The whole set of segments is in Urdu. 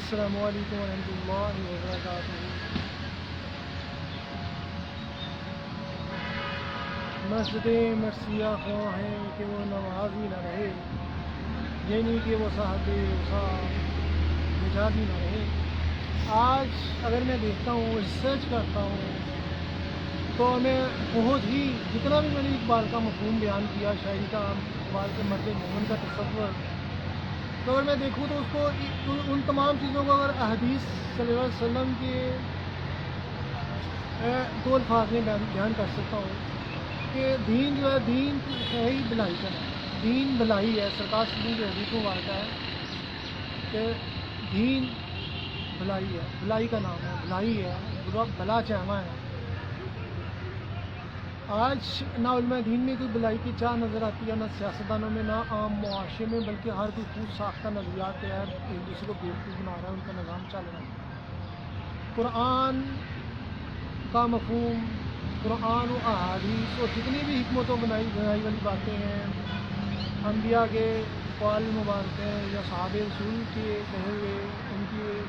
السلام علیکم ورحمۃ اللہ وبرکاتہ۔ مسجدیں مرثیہ خواہ ہیں کہ وہ نمازی نہ رہے، یہ نہیں کہ وہ صاحب حجابی نہ رہے۔ آج اگر میں دیکھتا ہوں، ریسرچ کرتا ہوں، تو میں بہت ہی جتنا بھی میں نے اقبال کا مفہوم بیان کیا، شاعری کا، اقبال کے مرد مومن کا تصور، تو اگر میں دیکھوں تو اس کو ان تمام چیزوں کو اگر احادیث صلی اللہ علیہ وسلم کے دو الفاظ میں بیان کر سکتا ہوں کہ دین جو ہے، دین ہے ہی بھلائی کا نام، دین بھلائی ہے۔ سرکار صلی اللہ علیہ وسلم کی حدیث مبارکہ ہے کہ دین بھلائی ہے، بھلائی کا نام ہے، بھلائی ہے، بھلا چاہواں ہے۔ آج نہ علماء دین میں کوئی بھلائی کی چاہ نظر آتی ہے، نہ سیاستدانوں میں، نہ عام معاشرے میں، بلکہ ہر کوئی خود ساختہ نظریات کے تحت ایک دوسرے کو بیوقوف بنا رہا ہے، ان کا نظام چل رہا ہے۔ قرآن کا مفہوم، قرآن و احادیث اور جتنی بھی حکمت و بنائی والی باتیں ہیں، انبیاء کے اقوال مبارک ہیں یا صحابہ رسول کے کہے ہوئے، ان کی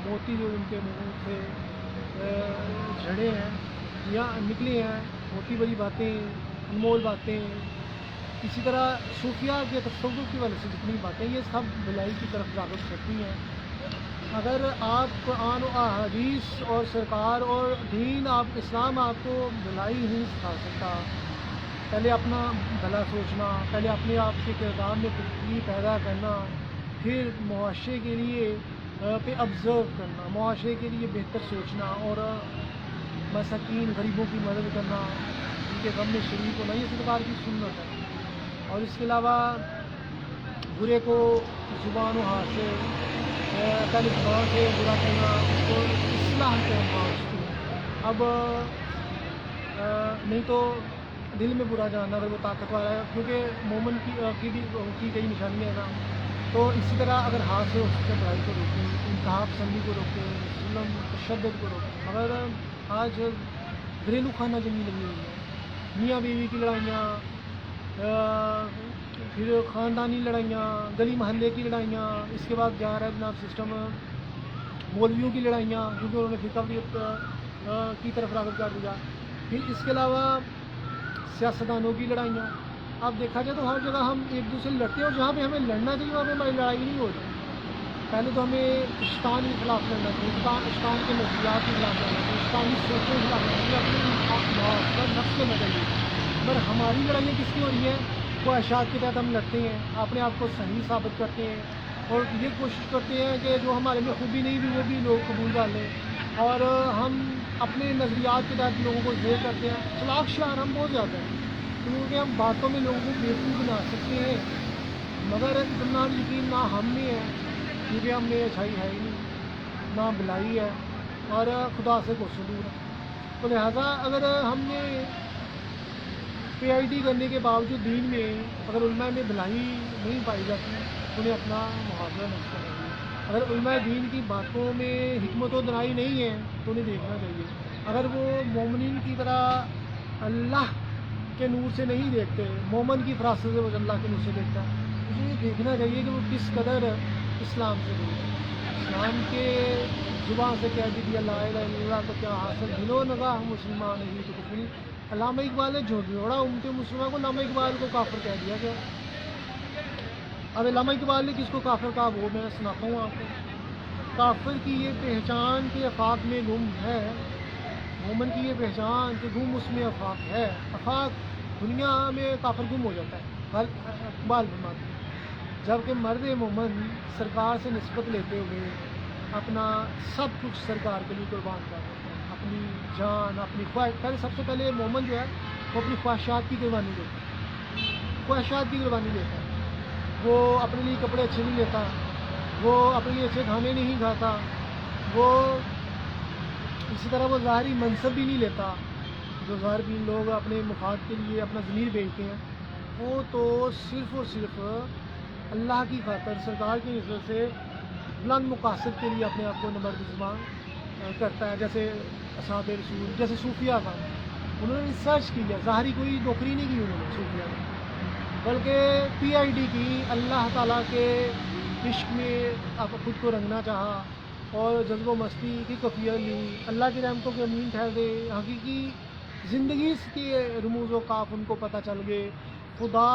موتی جو ان کے منہ سے جھڑے ہیں یا نکلے ہیں، موٹی بڑی باتیں، انمول باتیں، اسی طرح صوفیہ کے تصوف کی وجہ سے جتنی باتیں، یہ سب بھلائی کی طرف راغب کرتی ہیں۔ اگر آپ قرآن و احادیث اور سرکار اور دین، آپ اسلام آپ کو بھلائی نہیں سکھا سکتا۔ پہلے اپنا بھلا سوچنا، پہلے اپنے آپ کے کردار میں بہتری پیدا کرنا، پھر معاشرے کے لیے پہ آبزرو کرنا، معاشرے کے لیے بہتر سوچنا اور مساکین غریبوں کی مدد کرنا، ان کے غم میں شریک ہونا، یہ سرکار کی سنت ہے۔ اور اس کے علاوہ برے کو زبان و ہاتھ سے، پہلے زبان سے برا کہنا، اس کو اصلاح کرنا، اس کی اب نہیں تو دل میں برا جاننا اگر وہ طاقت والا ہے، کیونکہ مومن کی بھی کئی نشانیاں ہیں نا۔ تو اسی طرح اگر ہاتھ سے اس کے برائی کو روکیں، انتہا پسندی کو روکیں، ظلم تشدد کو روکیں، مگر آج گھریلو خانہ جنگی لگی ہوئی ہے، میاں بیوی کی لڑائیاں، پھر خاندانی لڑائیاں، گلی محلے کی لڑائیاں، اس کے بعد جا رہا ہے جناب سسٹم مولویوں کی لڑائیاں، کیونکہ انہوں نے فرقہ کی طرف راغب کر دیا۔ پھر اس کے علاوہ سیاستدانوں کی لڑائیاں، اب دیکھا جائے تو ہر جگہ ہم ایک دوسرے سے لڑتے ہیں، اور جہاں پہ ہمیں لڑنا چاہیے وہاں پہ ہماری لڑائی نہیں ہو رہی۔ پہلے تو ہمیں اشتان کے خلاف لڑنا چاہیے، اشتان کے نظریات کے خلاف لڑنا چاہیے، اشتانی سوچوں کے خلاف لڑنا چاہیے، اپنے نفس کے نظریے۔ پر ہماری لڑائیاں کس کی ہو رہی ہیں؟ خواہشات کے تحت ہم لڑتے ہیں، اپنے آپ کو صحیح ثابت کرتے ہیں، اور یہ کوشش کرتے ہیں کہ جو ہمارے میں خوبی نہیں بھی وہ بھی لوگ قبول کر لیں، اور ہم اپنے نظریات کے تحت لوگوں کو زیر کرتے ہیں۔ چلاک شعر ہم بہت زیادہ ہیں، کیونکہ ہم باتوں میں لوگوں کو بیوقوف بنا سکتے ہیں، مگر اتنا یقین نہ ہم میں ہے، کیونکہ ہم میں اچھائی ہے ہی نہیں، نہ بھلائی ہے، اور خدا سے کوسوں دور ہے۔ تو لہٰذا اگر ہم نے پی ایچ ڈی کرنے کے باوجود دین میں اگر علماء میں بھلائی نہیں پائی جاتی، انہیں اپنا محاذہ نہیں کرنا چاہیے۔ اگر علماء دین کی باتوں میں حکمت و دانائی نہیں ہے تو انہیں دیکھنا چاہیے۔ اگر وہ مومنین کی طرح اللہ کے نور سے نہیں دیکھتے، مومن کی فراست سے وہ اللہ کے نور سے دیکھتا ہے، تو یہ دیکھنا چاہیے کہ وہ کس قدر اسلام سے دور ہے۔ اسلام کے زبان سے کہہ دیا لا الہ الا اللہ تو کیا حاصل، دلو نگاہ مسلمان نہیں تو کچھ نہیں۔ علامہ اقبال نے جھوڑا امت مسلمہ کو، علامہ اقبال کو کافر کہہ دیا گیا۔ اب علامہ اقبال نے کس کو کافر کہا وہ میں سناتا ہوں آپ کو۔ کافر کی یہ پہچان کہ آفاق میں گم ہے، مومن کی یہ پہچان کہ گم اس میں آفاق ہے۔ آفاق دنیا میں کافر گم ہو جاتا ہے، اقبال فرماتے ہیں، جبکہ مرد مومن سرکار سے نسبت لیتے ہوئے اپنا سب کچھ سرکار کے لیے قربان کر دیتے ہیں، اپنی جان، اپنی خواہش، پہلے سب سے پہلے مومن جو ہے وہ اپنی خواہشات کی قربانی دیتا ہے، خواہشات کی قربانی دیتا ہے۔ وہ اپنے لیے کپڑے اچھے نہیں لیتا، وہ اپنے لیے اچھے کھانے نہیں کھاتا، وہ اسی طرح وہ ظاہری منصب بھی نہیں لیتا، جو ظاہر بھی لوگ اپنے مفاد کے لیے اپنا ضمیر بیچتے ہیں، وہ تو صرف اور صرف اللہ کی خاطر سرکار کی نسبت سے بلند مقاصد کے لیے اپنے آپ کو نمرد زبان کرتا ہے، جیسے اصحاب رسول، جیسے صوفیہ کا انہوں نے ریسرچ کی ہے، ظاہری کوئی نوکری نہیں کی انہوں نے صوفیہ نے، بلکہ پی ایچ ڈی کی اللہ تعالیٰ کے عشق میں آپ خود کو رنگنا چاہا اور جذب و مستی کی کفیت لی، اللہ کی رحمتوں کے امین ٹھہرے، حقیقی زندگی کے رموز و کاف ان کو پتہ چل گئے، خدا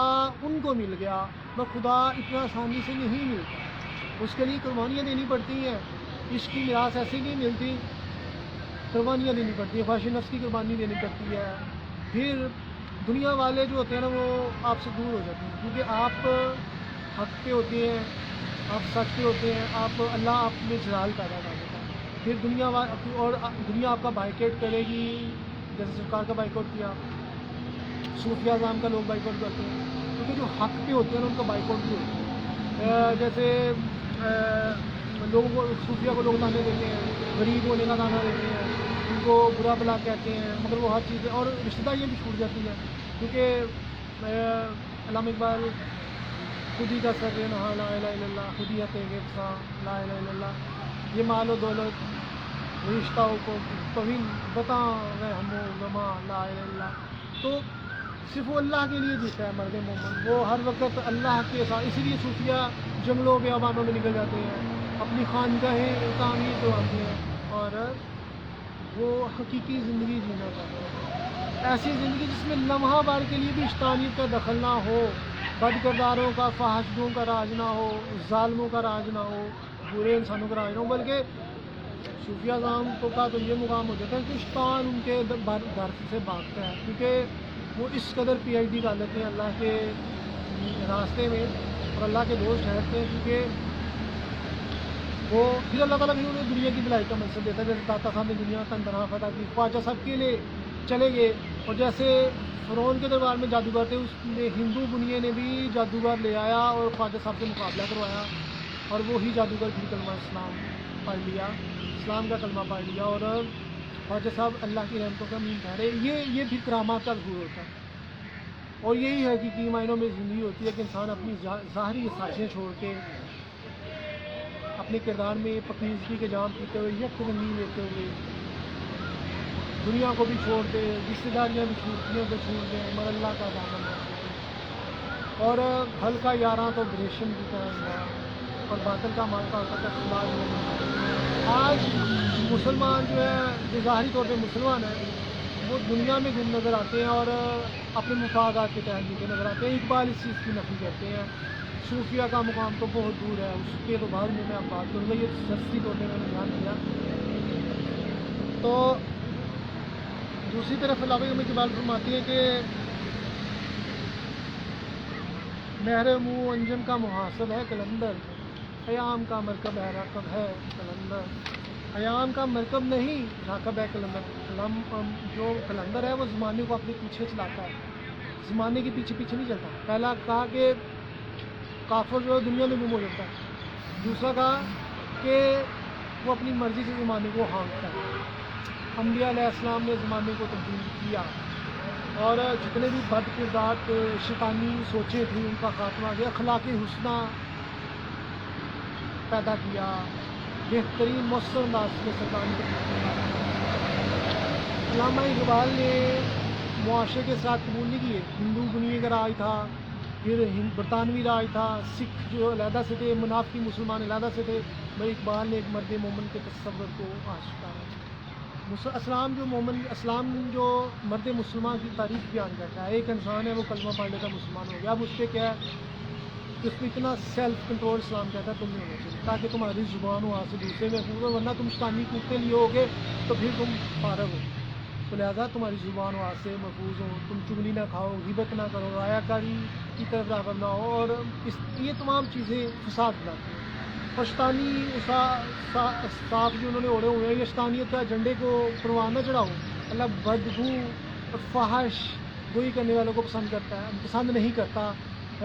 ان کو مل گیا۔ مگر خدا اتنا آسانی سے نہیں ملتا، اس کے لیے قربانیاں دینی پڑتی ہیں۔ عشق کی میراث ایسے نہیں ملتی، قربانیاں دینی پڑتی ہیں، خواہش نفس کی قربانی دینی پڑتی ہے۔ پھر دنیا والے جو ہوتے ہیں نا وہ آپ سے دور ہو جاتے ہیں، کیونکہ آپ حق پہ ہوتے ہیں، آپ سچ پہ ہوتے ہیں، آپ اللہ آپ میں جلال پیدا کر دیتا ہے۔ پھر اور دنیا آپ کا بائیکاٹ کرے گی، جیسے سرکار کا بائیکاٹ کیا، صوفیہ اعظام کا لوگ بائیکاٹ کرتے ہیں، کیونکہ جو حق پہ ہوتے ہیں نا ان کا بائیکاٹ بھی ہوتا ہے۔ جیسے لوگوں کو، صوفیہ کو لوگ تانے دیتے ہیں، غریب ہونے کا تانا دیتے ہیں، ان کو برا بلا کہتے ہیں، مگر وہ ہر چیزیں اور رشتہ داریاں بھی چھوٹ جاتی ہیں، کیونکہ علامہ اقبال خود ہی کا سر نہا لا الہ الا اللہ، خود ہی ہتے گفساں لا الہ الا اللہ، یہ مال و دولت رشتہ کو توہین بتا گئے ہم و غما لا الہ الا اللہ۔ تو صرف وہ اللہ کے لیے جیتا ہے مرد مومن، وہ ہر وقت اللہ کے ساتھ، اسی لیے صوفیہ جنگلوں بیابانوں میں نکل جاتے ہیں، اپنی خانگاہیں تعمیر کرواتے ہیں اور وہ حقیقی زندگی جینا چاہتے ہیں، ایسی زندگی جس میں لمحہ بھر کے لیے بھی شیطانیت کا دخل نہ ہو، بد کرداروں کا، فحاشیوں کا راج نہ ہو، ظالموں کا راج نہ ہو، برے انسانوں کا راج نہ ہو، بلکہ صوفیہ اعظام کا تو یہ مقام ہو جاتا ہے کہ شیطان ان کے در سے بھاگتا ہے، کیونکہ وہ اس قدر پی ایچ ڈی کر لیتے ہیں اللہ کے راستے میں اور اللہ کے دوست ٹھہرتے ہیں، کیونکہ وہ پھر اللہ تعالیٰ بھی انہیں دنیا کی بھلائی کا منصب دیتا ہے، جیسے داتا صاحب نے دنیا تن تنہا فتح کی، خواجہ صاحب کے لیے چلے گئے، اور جیسے فرعون کے دربار میں جادوگر تھے، اس میں ہندو بنیے نے بھی جادوگر لے آیا اور خواجہ صاحب سے مقابلہ کروایا، اور وہی جادوگر پھر کلمہ اسلام پڑھ لیا، اسلام کا کلمہ پڑھ لیا، اور خواجہ صاحب اللہ کی رحمتوں کا امین ٹھہرے۔ یہ بھی کرامات کا ظہور ہوتا ہے، اور یہی حقیقی معنوں میں زندگی ہوتی ہے کہ انسان اپنی ظاہری خواہشیں چھوڑ کے اپنے کردار میں پاکیزگی کے جام پیتے ہوئے، یک رنگی لیتے ہوئے دنیا کو بھی چھوڑ دے، رشتہ داریاں بھی چھوٹیوں کو چھوڑ دیں، مگر اللہ کا دامن نہ چھوڑے، اور ہلکا یاراں تو گریشم کی طرح ہوا، اور باطل کا مالکا ہوتا تھا خلاج نہیں۔ آج مسلمان جو ہے، جو ظاہری طور پہ مسلمان ہے، وہ دنیا میں گم نظر آتے ہیں اور اپنے مفادات کے تحت جیتے نظر آتے ہیں۔ اقبال اس چیز کی نفی کرتے ہیں، صوفیہ کا مقام تو بہت دور ہے، اس کے تو بعد میں اب بات کروں گا، یہ سستی طور پہ میں نے بیان کیا۔ تو دوسری طرف علامہ اقبال فرماتی ہیں کہ مہر منہ انجم کا محاسب ہے قلندر، ایام کا مرکب ہے راکب ہے قلندر، ایام کا مرکب نہیں راکب ہے قلندر۔ جو قلندر ہے وہ زمانے کو اپنے پیچھے چلاتا ہے، زمانے کے پیچھے پیچھے نہیں چلتا۔ پہلا کہا کہ کافر جو دنیا میں گم ہو جاتا ہے، دوسرا کہا کہ وہ اپنی مرضی سے زمانے کو ہانکتا ہے۔ انبیاء علیہ السلام نے زمانے کو تبدیل کیا، اور جتنے بھی بد کردار شیطانی سوچیں تھیں ان کا خاتمہ کیا، اخلاق حسنہ پیدا کیا، بہترین مؤثر انداز میں سرکار نے کیا۔ علامہ اقبال نے معاشرے کے ساتھ قبول نہیں کیے، ہندو بنیے کا راج تھا، پھر برطانوی راج تھا، سکھ جو علیحدہ سے تھے، منافقی مسلمان علیحدہ سے تھے، بھائی اقبال نے ایک مرد مومن کے تصور کو آشکارا کیا۔ اسلام جو مرد مسلمان کی تعریف بیان کرتا ہے، ایک انسان ہے وہ کلمہ پڑھ لیتا مسلمان ہو گیا، اب اس پہ کیا ہے کہ اس پہ اتنا سیلف کنٹرول اسلام کہتا ہے تم نہیں ہونا چاہیے، تاکہ تمہاری زبان ہو آج سے دوسرے محفوظ ہو، ورنہ تم شیطانی کوتے لیے ہوگے تو پھر تم فارغ ہو، تو لہٰذا تمہاری زبان و آج سے محفوظ ہو، تم چگلی نہ کھاؤ، غیبت نہ کرو، ریا کاری کی طرف راغب نہ ہو، اور یہ تمام چیزیں فساد لاتی ہیں۔ اور شیطانی صاف جو انہوں نے اوڑے ہوئے ہیں، یہ شیطانیت کا جھنڈے کو پروان نہ چڑھاؤ، اللہ بدبو اور فحش گوئی کرنے والوں کو پسند نہیں کرتا،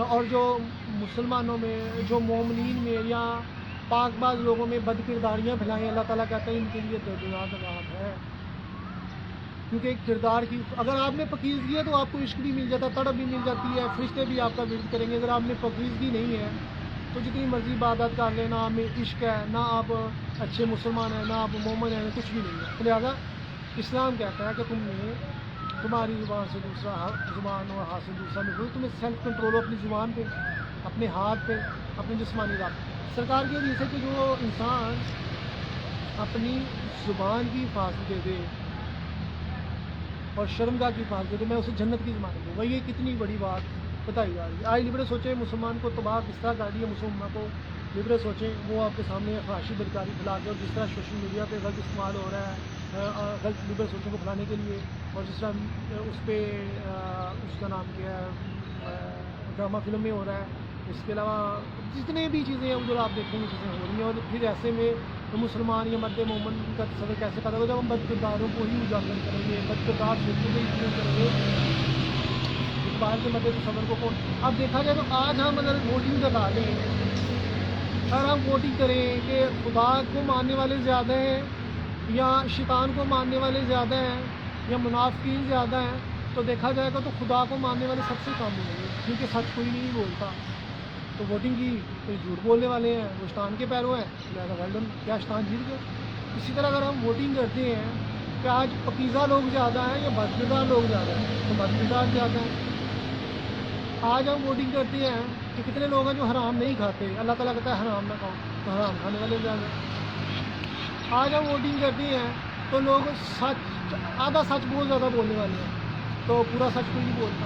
اور جو مسلمانوں میں، جو مومنین میں یا پاک باز لوگوں میں بد کرداریاں پھیلائیں، اللہ تعالیٰ کہتا ہے ان کے لیے دردناک عذاب ہے، کیونکہ کردار کی اگر آپ نے پاکیزگی ہے تو آپ کو عشق بھی مل جاتا ہے، تڑپ بھی مل جاتی ہے، فرشتے بھی آپ کا ورد کریں گے۔ اگر آپ نے پاکیزگی نہیں ہے تو جتنی مرضی عبادت کر لیں، نہ آپ میں عشق ہے، نہ آپ اچھے مسلمان ہیں، نہ آپ مومن ہیں، کچھ بھی نہیں ہے۔ تو لہٰذا اسلام کہتا ہے کہ تمہاری زبان سے دوسرا زبان اور ہاتھ سے دوسرا محفوظ، تمہیں سیلف کنٹرول ہو اپنی زبان پہ، اپنے ہاتھ پہ، اپنے جسمانی رابطے۔ سرکار کی حدیث ہے کہ جو انسان اپنی زبان کی حفاظت دے دے اور شرمگاہ کی حفاظت دے دے، میں اسے جنت کی ضمانت دوں گا. یہ کتنی بڑی بات بتائی جا رہی ہے. آج لبرل سوچیں مسلمان کو تباہ کس طرح کر دیا، مسلمان کو لبرل سوچیں وہ آپ کے سامنے خواہشی بدکاری پھیلا کے، اور جس طرح سوشل میڈیا پہ غلط استعمال ہو رہا ہے غلط لبرل سوچوں کو پھیلانے کے لیے، اور جس طرح اس پہ اس کا نام کیا ہے ڈرامہ فلم میں ہو رہا ہے. اس کے علاوہ جتنے بھی چیزیں ہیں ادھر آپ دیکھیں گے چیزیں ہو رہی ہیں. اور پھر ایسے میں مسلمان یا مرد مومن کا تصور کیسے پیدا ہوگا جب ہم بد کرداروں کو ہی اجاگر کریں گے، بد کردار سوچوں کو ہی کریں گے. باہر کے مرد تصور کو کون اب دیکھا جائے تو آج ہم اگر ووٹنگ لگا لیں، اگر ہم ووٹنگ کریں کہ خدا کو ماننے والے زیادہ ہیں یا شیطان کو ماننے والے زیادہ ہیں یا منافقین زیادہ ہیں، تو دیکھا جائے گا تو خدا کو ماننے والے سب سے کم ہوں گے، کیونکہ سچ کوئی نہیں بولتا. تو ووٹنگ کی کوئی جھوٹ بولنے والے ہیں، وہ شیطان کے پیرو ہیں، لہٰذا ویلڈن کیا شیطان جیت گئے. اسی طرح اگر ہم ووٹنگ کرتے ہیں کہ آج پاکیزہ لوگ زیادہ ہیں یا بدکردار لوگ زیادہ ہیں، تو بدکردار زیادہ ہیں. آج ہم ووٹنگ کرتے ہیں کہ کتنے لوگ ہیں جو حرام نہیں کھاتے، اللہ تعالیٰ کہتا ہے حرام نہ کھاؤ، تو حرام کھانے والے زیادہ ہیں. آج ہم ووٹنگ کرتے ہیں تو لوگ سچ آدھا سچ بہت زیادہ بولنے والے ہیں، تو پورا سچ کوئی نہیں بولتا.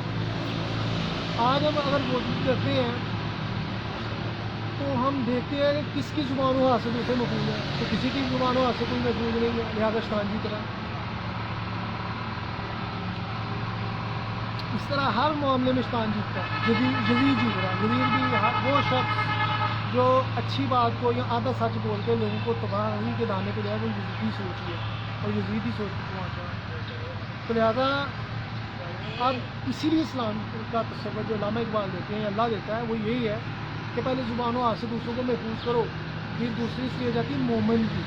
آج ہم اگر ووٹنگ کرتے ہیں تو ہم دیکھتے ہیں کہ کس کی زبان و حال سے دوسرے محفوظ ہے، تو کسی کی زبان و حال سے کوئی محفوظ نہیں ہے، لہٰذا شیطان جیت رہا ہے. اس طرح ہر معاملے میں شیطان جیتتا ہے. یزید جیت رہا ہے. یزید بھی وہ شخص جو اچھی بات کو یا آدھا سچ بول کے لوگوں کو تباہی کے دانے پہ جائے، وہ یزیدی سوچ ہے اور یزیدی سوچ کو پہنچا ہے. تو لہٰذا اب اسی لیے اسلام کا تصور جو علامہ اقبال دیتے ہیں، اللہ دیتا ہے، وہ یہی ہے کہ پہلے زبان و حال سے دوسروں کو محفوظ کرو. پھر دوسری اسٹیج آتی ہے مومن کی،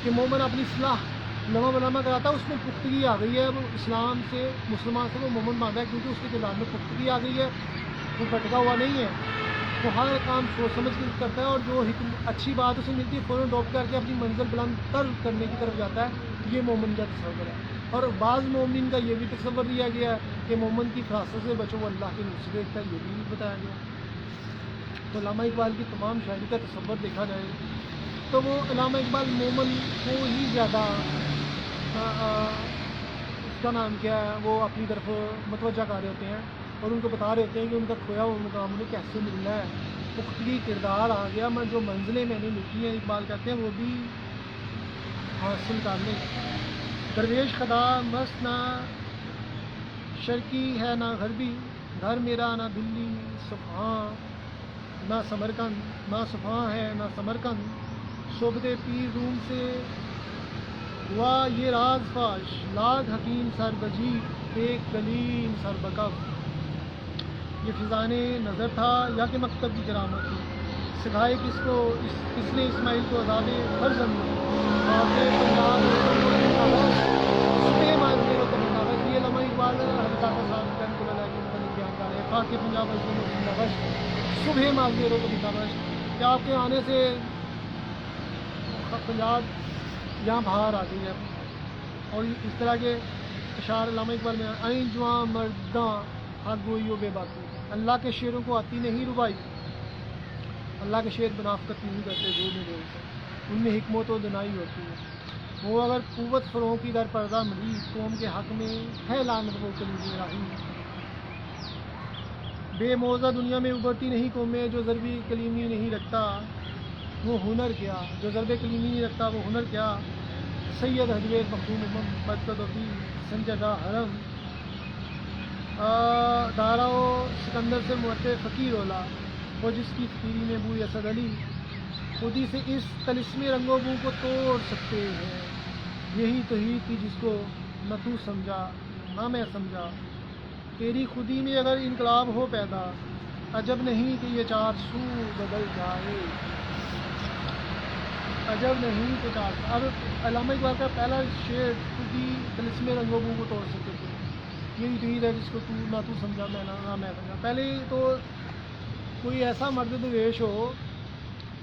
کہ مومن اپنی اصلاح لمحہ بلامہ کراتا ہے. اس میں پختگی آ گئی ہے، وہ اسلام سے مسلمان سے وہ مومن باندھا ہے، کیونکہ اس کے دلان میں پختگی آ گئی ہے، وہ بھٹکا ہوا نہیں ہے، وہ ہر کام سوچ سمجھ کے کرتا ہے، اور جو اچھی بات اسے ملتی ہے فوراً ڈاپ کر کے اپنی منزل بلند تر کرنے کی طرف جاتا ہے. یہ مومن کا تصور ہے. اور بعض مومنین کا یہ بھی تصور دیا گیا ہے کہ مومن کی فراست سے بچو، وہ اللہ کے نور سے دیکھتا ہے، یہ بھی بتایا گیا. تو علامہ اقبال کی تمام شاعری کا تصور دیکھا جائے تو وہ علامہ اقبال مومن کو ہی زیادہ اس کا نام کیا ہے وہ اپنی طرف متوجہ کر رہے ہوتے ہیں، اور ان کو بتا رہے ہوتے ہیں کہ ان کا کھویا ہوا مقام انہیں کیسے ملنا ہے. پختگی کردار آ گیا، میں جو منزلیں میں نے لکھی ہیں اقبال کہتے ہیں وہ بھی حاصل کر لیں. درویش خدا مست نہ شرقی ہے نہ غربی، گھر میرا نہ دلی صفحاں نہ سمرقند، نہ صفحاں ہے نہ سمرقند، صحبت پیر روم سے ہوا یہ راز فاش، لاکھ حکیم سر بجی ایک کلیم سر بکف. یہ فضان نظر تھا یا کہ مکتب کی کرامت تھی، سکھائے کس کو کس نے اسماعیل کو عذاب فرزند، آپ پنجاب صبح ماضی و کبھی یہ علامہ اقبال حضرت آقا صاحب رحمۃ اللہ علیہ کے متعلق بیان کر رہے ہیں. خاک پنجاب صبح ماضی و کبھی کہ آپ کے آنے سے پنجاب یہاں باہر آ گئی ہے. اور اس طرح کے اشعار علامہ اقبال میں این جواں مرداں حق گوئی و بے باکی، اللہ کے شعروں کو آتی نہیں ربائی. اللہ کے شعر منافقت نہیں کرتے، جو نہیں بولتے، ان میں حکمت و دنائی ہوتی ہے. وہ اگر قوت فروغ کی در پردہ ملی، قوم کے حق میں ہے لعنت وہ کلیدی راہی. بے موزہ دنیا میں ابھرتی نہیں قومیں، جو ضربی کلیمی نہیں رکھتا وہ ہنر کیا، جو ضرب کلیمی نہیں رکھتا وہ ہنر کیا. سید حجویر مخدوم مدقدی سنجدہ حرم، دارا و سکندر سے مرتے فقیر اولا، وہ جس کی فقیری میں بوئی اسد علی. خودی سے اس طلسم رنگ و بو کو توڑ سکتے ہیں، یہی توحید تھی جس کو نہ تو سمجھا نہ میں سمجھا. تیری خودی میں اگر انقلاب ہو پیدا، عجب نہیں کہ یہ چار سو بدل جائے. عجب نہیں کہ چار سو. اب علامہ اقبال کا پہلا شعر خودی طلسم رنگ و بو کو توڑ سکتے تھے، یہی توحید ہے جس کو نہ تو سمجھا میں نہ میں سمجھا. پہلے تو کوئی ایسا مرد درویش ہو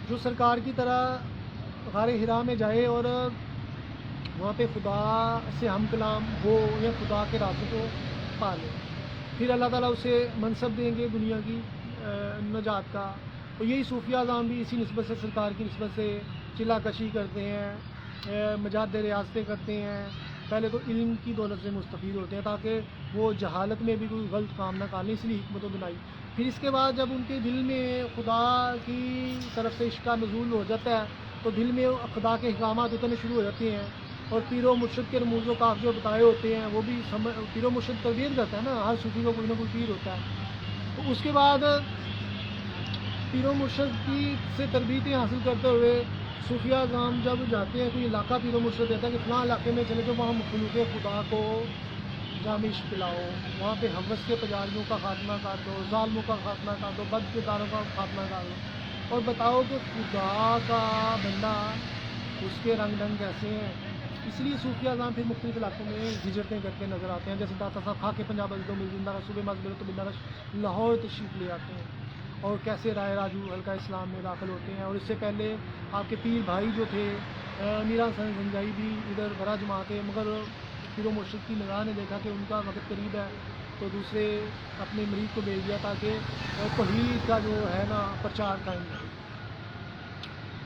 جو سرکار کی طرح غار حرا میں جائے اور وہاں پہ خدا سے ہم کلام ہو یا خدا کے راستے کو پا لے، پھر اللہ تعالیٰ اسے منصب دیں گے دنیا کی نجات کا، تو یہی صوفیہ اعظام بھی اسی نسبت سے سرکار کی نسبت سے چلا کشی کرتے ہیں، مجاد ریاستیں کرتے ہیں، پہلے تو علم کی دولت سے مستفید ہوتے ہیں تاکہ وہ جہالت میں بھی کوئی غلط کام نہ کر لیں، اس لیے حکمت و بنائی۔ پھر اس کے بعد جب ان کے دل میں خدا کی طرف سے عشق کا نزول ہو جاتا ہے تو دل میں خدا کے احکامات اترنے شروع ہو جاتے ہیں، اور پیر و مرشد کے رموز و کاف جو بتائے ہوتے ہیں وہ بھی پیر و مرشد تربیت کرتا ہے نا، ہر صوفی کو کوئی نہ کوئی پیر ہوتا ہے۔ تو اس کے بعد پیر و مرشد کی سے تربیتیں حاصل کرتے ہوئے صوفیہ اعظام جب جاتے ہیں، کوئی علاقہ پیر و مرشد دیتا ہے کہ فلاں علاقے میں چلے تو وہاں مخلوق خدا کو جام عشق پلاؤ، وہاں پہ حوث کے پجاریوں کا خاتمہ کر دو، ظالموں کا خاتمہ کر دو، بد کرداروں کا خاتمہ کر دو، اور بتاؤ کہ خدا کا بندہ اس کے رنگ ڈھنگ کیسے ہیں۔ اس لیے صوفیہ اعظام پھر مختلف علاقوں میں ہجرتیں کرتے نظر آتے ہیں، جیسے داتا صاحب خاک پنجاب ازدو میں زندہ صوبے مذہب تو بندہ لاہور تشریف لے آتے ہیں، اور کیسے رائے راجو حلقہ اسلام میں داخل ہوتے ہیں، اور اس سے پہلے آپ کے پیر بھائی جو تھے میرا حسن زنجائی بھی ادھر بڑا جماعت ہے، مگر پیر و مرشد کی نگاہ نے دیکھا کہ ان کا وقت قریب ہے تو دوسرے اپنے مریض کو بھیج دیا تاکہ توحید کا جو ہے نا پرچار قائم رہے۔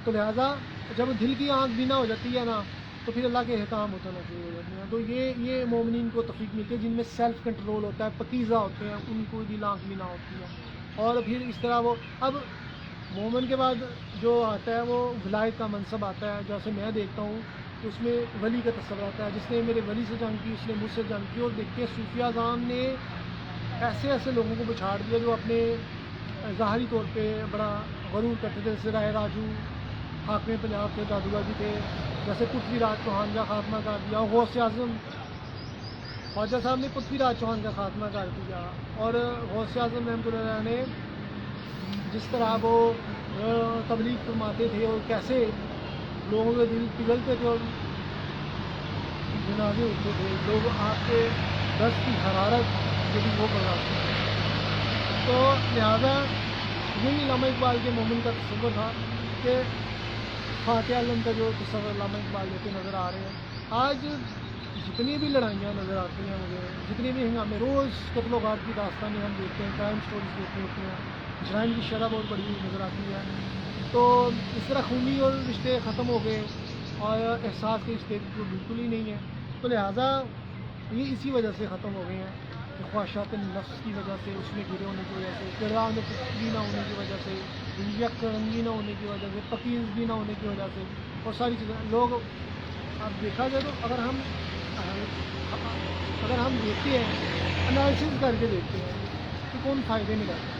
تو لہٰذا جب دل کی آنکھ بینا ہو جاتی ہے نا تو پھر اللہ کے احکام اترنا شروع ہو جاتے ہیں۔ تو یہ مومنین کو توفیق ملتی ہے جن میں سیلف کنٹرول ہوتا ہے، پکیزہ ہوتے ہیں، ان کو دل آنکھ بینا ہوتی ہے، اور پھر اس طرح وہ اب مومن کے بعد جو آتا ہے وہ ولایت کا منصب آتا ہے، جیسے میں دیکھتا ہوں تو اس میں ولی کا تصور آتا ہے، جس نے میرے ولی سے جنگ کی اس نے مجھ سے جنگ کی، اور دیکھتے ہیں صوفیہ اعظام نے ایسے ایسے لوگوں کو بچھاڑ دیا جو اپنے ظاہری طور پہ بڑا غرور کرتے تھے، جیسے رائے راجو حاکم پنجاب تھے، جادوگر بھی تھے، جیسے پرتھوی راج چوہان کا خاتمہ کر دیا، غوث اعظم خواجہ صاحب نے پرتھوی راج چوہان کا خاتمہ کر دیا، اور غوث اعظم رحمۃ اللہ علیہ نے جس طرح وہ تبلیغ فرماتے تھے اور کیسے لوگوں کے دل پگھلتے تھے اور جنازے اٹھتے تھے، لوگ آپ کے دست کی حرارت جو بھی وہ برداشت کرتے تھے۔ تو لہٰذا یہی علامہ اقبال کے مومن کا تصور تھا کہ فاتح عالم کا جو تصور علامہ اقبال دیتے نظر آ رہے ہیں۔ آج جتنی بھی لڑائیاں نظر آتی ہیں مجھے، جتنی بھی ہنگامے، روز قتل و غارت کی داستانیں ہم دیکھتے ہیں، کرائم سٹوریز دیکھتے ہوتے ہیں، جرائم کی شرح بہت بڑی نظر آتی ہے۔ تو اس طرح خونی اور رشتے ختم ہو گئے اور احساس کے رشتے تو بالکل ہی نہیں ہیں۔ تو لہٰذا یہ اسی وجہ سے ختم ہو گئے ہیں کہ خواہشات نفس کی وجہ سے، اس میں گرے ہونے کی وجہ سے، کردار میں پختگی نہ ہونے کی وجہ سے، یک رنگی نہ ہونے کی وجہ سے، پکیزگی نہ ہونے کی وجہ سے، اور ساری چیزیں لوگ اب دیکھا جائے تو اگر ہم دیکھتے ہیں، انالیسس کر کے دیکھتے ہیں کہ کون فائدے میں رہتا ہے۔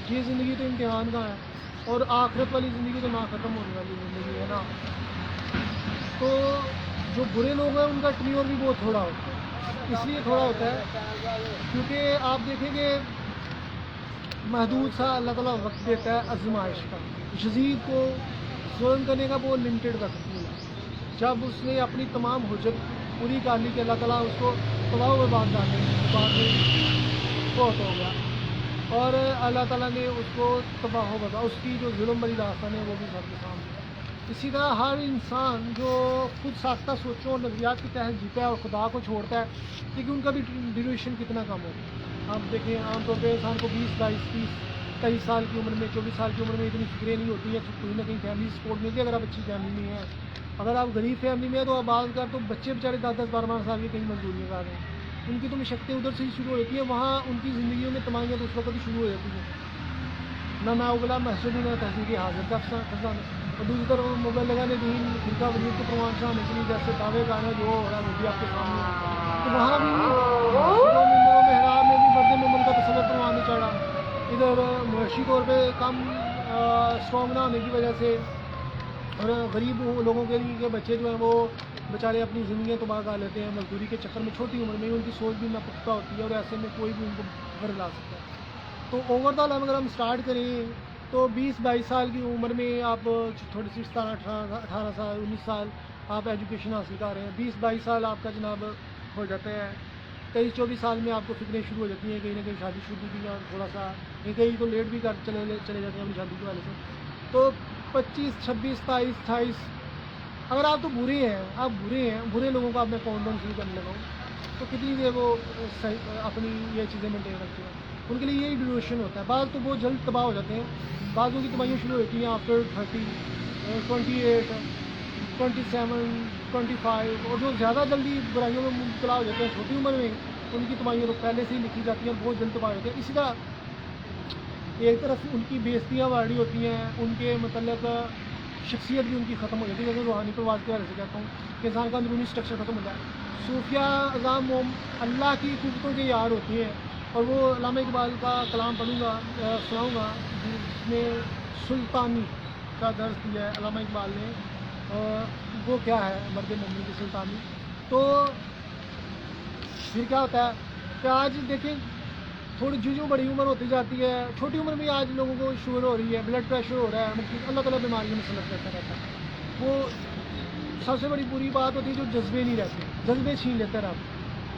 یہ زندگی تو امتحان کا ہے، اور آخرت والی زندگی تو نہ ختم ہونے والی زندگی ہے نا۔ تو جو برے لوگ ہیں ان کا ٹریور بھی بہت تھوڑا ہوتا ہے، اس لیے تھوڑا ہوتا ہے کیونکہ آپ دیکھیں کہ محدود سا اللہ تعالیٰ وقت دیتا ہے آزمائش کا۔ یزید کو ظلم کرنے کا بہت لمیٹڈ وقت ملا، جب اس نے اپنی تمام حجت پوری کر لی کہ اللہ تعالیٰ اس کو تباہ و برباد کر دیں، بعد میں فوت ہو گیا، اور اللہ تعالیٰ نے اس کو تباہ و برباد، اس کی جو ظلم بری داستان ہے وہ بھی سب کے سامنے۔ اسی طرح ہر انسان جو خود ساختہ سوچوں اور نظریات کے تحت جیتا ہے اور خدا کو چھوڑتا ہے، لیکن ان کا بھی ڈیوریشن کتنا کم ہوتا ہے۔ آپ دیکھیں عام طور پہ انسان کو 20، 22، 30، 23 سال کی عمر میں، 24 سال کی عمر میں اتنی فکریں نہیں ہوتی ہیں، کوئی نہ کہیں فیملی سپورٹ ملتی ہے اگر آپ اچھی فیملی میں ہیں۔ اگر آپ غریب فیملی میں ہیں تو آپ بات کر تو بچے بیچارے 10، 12 سال کے کہیں مزدوریاں کر رہے ہیں، ان کی تو مشقتیں ادھر سے ہی شروع ہوتی ہیں، وہاں ان کی زندگیوں میں تمامیاں تو اس وقت ہی شروع ہو جاتی ہیں، نہ میں اگلا محسوس نہ تحصیل حاضر کا خزانہ، اور دوسری طرف مبلغہ نے دین فرقہ وجود کو پروان چڑھانے کے لیے جیسے دعوے کا ہے جو ہو رہا ہے وہ بھی آپ کے سامنے ہے۔ تو وہاں بھی مسجدوں ممبروں محراب میں بھی مرد مومن کا تصور پروان نہیں چڑھا، ادھر معاشی طور پہ کم اسٹرانگ نہ ہونے کی وجہ سے، اور غریب لوگوں کے لیے بچے جو ہیں وہ بیچارے اپنی زندگیاں تباہ کر لیتے ہیں مزدوری کے چکر میں، چھوٹی عمر میں ان کی سوچ بھی ناپختہ ہوتی ہے، اور ایسے میں کوئی بھی ان کو گھر لا سکتا ہے۔ تو اوور آل اگر ہم اسٹارٹ کریں تو 20، 22 سال کی عمر میں آپ تھوڑی سی 17، 18 سال، 19 سال آپ ایجوکیشن حاصل کر رہے ہیں، 20، 22 سال آپ کا جناب ہو جاتا ہے، 23، 24 سال میں آپ کو فکریں شروع ہو جاتی ہیں، کہیں نہ کہیں شادی شروع کی، تھوڑا سا کہیں تو لیٹ بھی کر چلے جاتے ہیں اپنی شادی کے والے سے۔ تو 25، 26، 27، 28 اگر آپ تو برے ہیں، آپ برے لوگوں کا آپ میں کاؤنٹ ڈاؤن شروع کرنے لگا ہوں تو کتنی دیر وہ اپنی یہ چیزیں مینٹین رکھتے ہیں۔ ان کے لیے یہی ڈیوریشن ہوتا ہے. بعض تو بہت جلد تباہ ہو جاتے ہیں, بعضوں کی تباہیاں شروع ہوتی ہیں آفٹر 30, 28, 27, 25, اور جو زیادہ جلدی برائیوں میں مبتلا ہو جاتے ہیں چھوٹی عمر میں, ان کی تباہیاں تو پہلے سے ہی لکھی جاتی ہیں اور بہت جلد تباہ ہوتے ہیں. اسی طرح ایک طرف ان کی بےعزتیاں بڑھی ہوتی ہیں, ان کے متعلق شخصیت بھی ان کی ختم ہو جاتی ہے. جیسے روحانی پرواز کے حوالے سے کہتا ہوں کہ انسان کا اندرونی اسٹرکچر ختم ہو جائے. صوفیہ اعظام اللہ کی قوتوں کے یار ہوتی ہیں, اور وہ علامہ اقبال کا کلام پڑھوں گا, سناؤں گا, جس میں سلطانی کا درس دیا ہے علامہ اقبال نے. وہ کیا ہے مرد مومن کی سلطانی. تو پھر کیا ہوتا ہے کہ آج دیکھیں تھوڑی جو بڑی عمر ہوتی جاتی ہے, چھوٹی عمر میں آج لوگوں کو شوگر ہو رہی ہے, بلڈ پریشر ہو رہا ہے, اللہ تعالیٰ بیماریوں میں مسلط کرتا رہتا ہے. وہ سب سے بڑی بری بات ہوتی ہے جو جذبے نہیں رہتے, جذبے چھین لیتا ہے رب,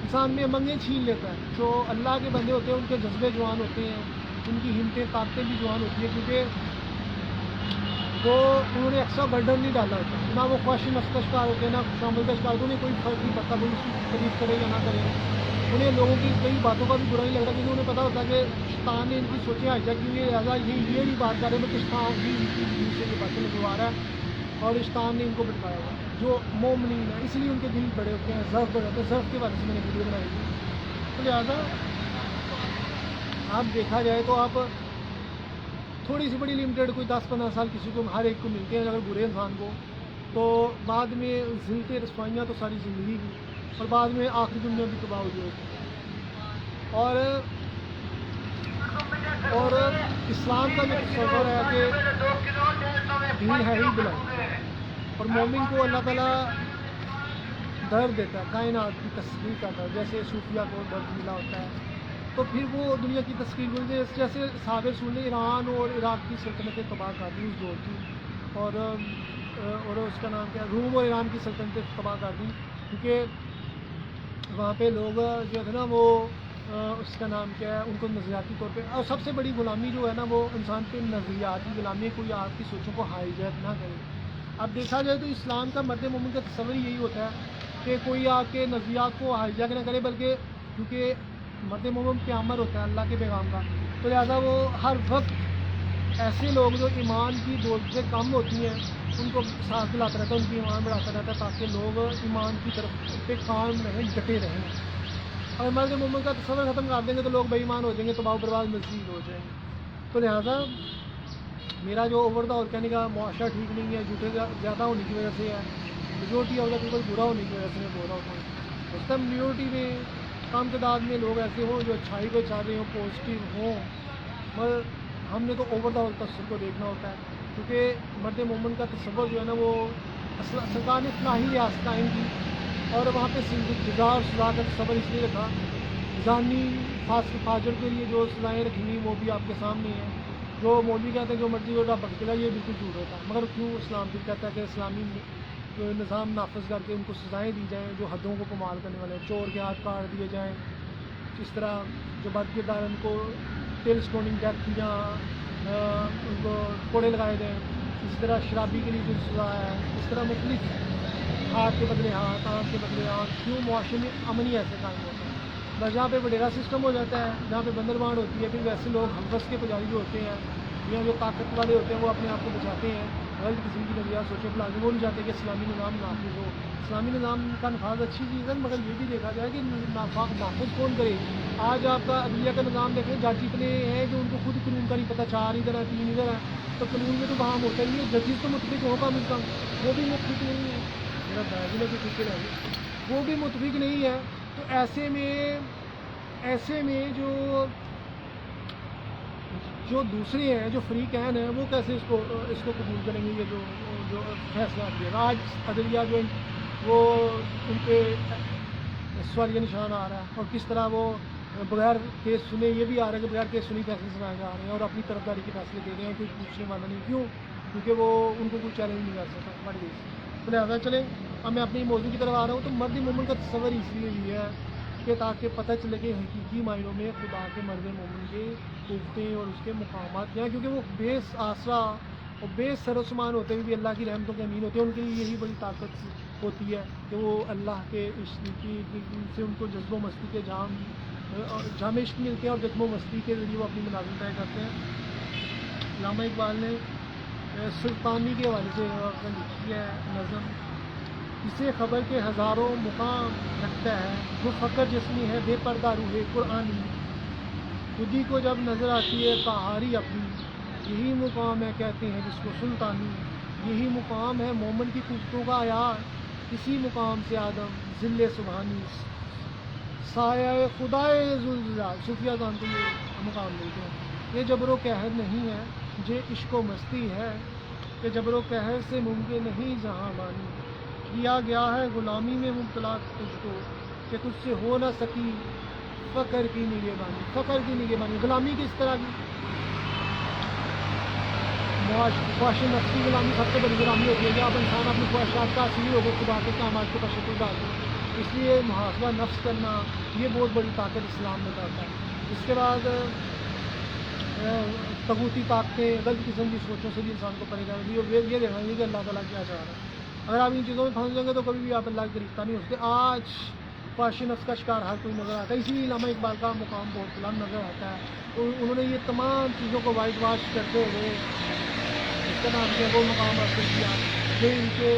انسان میں منگیں چھین لیتا ہے. جو اللہ کے بندے ہوتے ہیں ان کے جذبے جوان ہوتے ہیں, ان کی ہمتیں طاقتیں بھی جوان ہوتی ہیں, کیونکہ وہ انہوں نے ایکسٹرا برڈن نہیں ڈالا ہوتا. نہ وہ خواہش نفس کا شکار ہوتے ہیں, نہ شامل کا شکار ہوتے ہیں. انہیں کوئی فرق نہیں پڑتا کوئی اس کی تعریف کرے یا نہ کرے. انہیں لوگوں کی کئی باتوں کا بھی برا نہیں لگتا, کیونکہ انہیں پتا ہوتا ہے کہ شیطان نے ان کی سوچیں ہائیجیک کی ہوئی ہے. لہٰذا یہ نہیں بات کر رہے ہیں, شیطان بھی ان کی دل سے یہ باتیں لگوا رہا ہے اور شیطان نے ان کو بٹکایا ہوا ہے جو مومنین ہے. اس لیے ان کے دل بڑے ہوتے ہیں, ضعف بڑے ہوتے ہیں. ضعف کے بارے سے میں نے ویڈیو بنائی تھی. تو لہٰذا آپ دیکھا جائے تو آپ تھوڑی سی بڑی لمیٹیڈ کوئی 10-15 سال کسی کو ہر ایک کو ملتے ہیں اگر برے انسان کو, تو بعد میں ذلتیں رسوائیاں تو ساری زندگی کی, اور بعد میں آخری دنیا بھی تباہ ہو جائے گی. اور اسلام کا جو تصور ہے کہ دین ہے ہی بلائی, اور مومن کو اللہ تعالیٰ درد دیتا ہے, کائنات کی تسخیر کرتا ہے, جیسے صوفیہ کو درد ملا ہوتا ہے. تو پھر وہ دنیا کی تسخیر بولتے ہیں, جیسے صحابہ رسول نے ایران اور عراق کی سلطنتیں تباہ کر دی اس دور کی, اور اس کا نام کیا, روم اور ایران کی سلطنتیں تباہ کر دی, کیونکہ وہاں پہ لوگ جو ہے نا وہ اس کا نام کیا ہے, ان کو نظریاتی طور پہ, اور سب سے بڑی غلامی جو ہے نا وہ انسان پہ نظریاتی غلامی, کوئی آپ کی سوچوں کو ہائی جیک نہ کرے. اب دیکھا جائے تو اسلام کا مرد مومن کا تصور یہی ہوتا ہے کہ کوئی آپ کے نظریات کو ہائی جیک نہ کرے, بلکہ کیونکہ مرد مومن پیامبر ہوتا ہے اللہ کے پیغام کا, تو لہٰذا وہ ہر وقت ایسے لوگ جو ایمان کی دولتیں کم ہوتی ہیں ان کو ساتھ دلاتا رہتا ہے, ان کی ایمان بڑھاتا رہتا ہے, تاکہ لوگ ایمان کی طرف پہ قائم رہیں, ڈٹے رہیں. اگر مرد مومن کا تصور ختم کر دیں گے تو لوگ بے ایمان ہو جائیں گے, تباہ و برباد مزید ہو جائیں گے. تو لہٰذا میرا جو اوور دا اور کہنے کا معاشرہ ٹھیک نہیں ہے, جھوٹے زیادہ ہونے کی وجہ سے ہے, میجورٹی آف دا پیپل برا ہونے کی وجہ سے میں بول رہا ہوتا ہوں. اس ٹائم میجورٹی میں کم تعداد میں لوگ ایسے ہوں جو اچھائی کو چاہ رہے ہوں, پازیٹیو ہوں, مگر ہم نے تو اوور دا اور تصور کو دیکھنا ہوتا ہے, کیونکہ مرد مومن کا تصور جو ہے نا وہ سرکار نے فلاحی ریاست قائم کی, اور وہاں پہ جزا اور سزا کا تصور اس لیے رکھا, زانی فاجر کے لیے جو سزائیں رکھنی وہ بھی آپ کے سامنے ہیں. جو مولوی کہتے ہیں جو مرضی ہو رہا بھگتے گا, یہ بالکل جھوٹ ہوتا ہے. مگر کیوں اسلام بھی کہتا ہے کہ اسلامی نظام نافذ کر کے ان کو سزائیں دی جائیں جو حدوں کو پامال کرنے والے ہیں, چور کے ہاتھ کاٹ دیے جائیں, اس طرح جو بد کردار ان کو ٹیل اسٹوننگ ڈیتھ یا ان کو کوڑے لگائے جائیں. اس طرح شرابی کے لیے جو سزا ہے, اس طرح مختلف ہاتھ کے بدلے ہاتھ, آنکھ کے بدلے آنکھ. کیوں معاشرے میں امن ہی ایسے قائم ہوتا ہے. بس جہاں پہ وڈیرا سسٹم ہو جاتا ہے, جہاں پہ بندر بانٹ ہوتی ہے, پھر ویسے لوگ حوث کے پجاری جو ہوتے ہیں یا جو طاقت والے ہوتے ہیں وہ اپنے آپ کو بچاتے ہیں, غلط قسم کی نظریات سوچیں پلازم, وہ نہیں چاہتے کہ اسلامی نظام نافذ ہو. اسلامی نظام کا نفاذ اچھی چیز ہے, مگر یہ بھی دیکھا جائے کہ نافذ کون کرے. آج آپ کا عدلیہ کا نظام دیکھیں, جج اتنے ہیں جو ان کو خود قانون کا نہیں پتہ, 4 ادھر ہے 3 ادھر ہے, تو قانون میں تو وہاں ہوتا ہی ہے, ججز تو متفق ہو کم از کم, وہ بھی متفق نہیں ہے. میرا بیگ میں بھی ٹھیک ہے, وہ بھی متفق نہیں ہے. تو ایسے میں جو دوسرے ہیں, جو فریقین ہیں, وہ کیسے اس کو قبول کریں گے. یہ جو فیصلہ کیا راج عدلیہ جو وہ ان پہ سوالیہ نشان آ رہا ہے, اور کس طرح وہ بغیر کیس سنے, یہ بھی آ رہا ہے کہ بغیر کیس سنی فیصلے سنائے جا رہے ہیں, اور اپنی طرفداری کے فیصلے دے رہے ہیں, کوئی پوچھنے والا نہیں. کیوں؟ کیونکہ وہ ان کو کوئی چیلنج نہیں کر سکتا ہماری دیش. تو لہٰذا چلیں اب میں اپنی موضوع کی طرف آ رہا ہوں. تو مرد مومن کا تصور اس لیے یہ ہے کہ تاکہ پتہ چلے کہ حقیقی معنوں میں خدا کے مرد مومن کے قوتیں اور اس کے مقامات کیا ہیں, کیونکہ وہ بے آسرا اور بے سر و سامان ہوتے ہوئے بھی اللہ کی رحمتوں کے امین ہوتے ہیں. ان کے لیے یہی بڑی طاقت ہوتی ہے کہ وہ اللہ کے عشق سے ان کو جذب و مستی کے جام جہاں عشق ملتے ہیں اور جسم و مستی کے ذریعے وہ اپنی منازل طے کرتے ہیں. علامہ اقبال نے سلطانی کے حوالے سے لکھی ہے نظم. اسے خبر کے ہزاروں مقام رکھتا ہے وہ فقر جسمی ہے بے پردہ روح قرآنی. خودی کو جب نظر آتی ہے قہاری اپنی یہی مقام ہے کہتے ہیں جس کو سلطانی. یہی مقام ہے مومن کی قوتوں کا عیار اسی مقام سے آدم ذل سبحانی. سایہ خدائے ذوالجلال صوفیہ گان کو یہ مقام ملتے ہیں. یہ جبر و قہر نہیں ہے یہ عشق و مستی ہے کہ جبر و قہر سے ممکن نہیں جہاں بانی. کیا گیا ہے غلامی میں مبتلا تجھ کو کہ تجھ سے ہو نہ سکی فقر کی نگہبانی. فقر کی نگہبانی غلامی کس طرح کی؟ خواہش نفس کی غلامی سب سے بڑی غلامی ہوتی ہے کہ آپ انسان اپنی خواہشات کا اسیر ہو گئے خدا کے کامات کے تشدد ڈال دیں. اس لیے محاسبہ نفس کرنا یہ بہت بڑی طاقت اسلام میں کرتا ہے. اس کے بعد طاغوتی طاقتیں غلط قسم کی سوچوں سے بھی انسان کو پریشان ہوتی ہے. یہ دیکھنا یہ کہ اللہ تعالیٰ کیا چاہ رہا ہے. اگر آپ ان چیزوں میں پھنس جائیں گے تو کبھی بھی آپ اللہ کی طریقہ نہیں ہو سکتے. آج خواہش نفس کا شکار ہر کوئی نظر آتا ہے. اسی لیے علامہ اقبال کا مقام بہت بلند نظر آتا ہے. انہوں نے یہ تمام چیزوں کو وائٹ واش کرتے ہوئے اس کا نام کیا وہ مقام حاصل کیا جو ان کے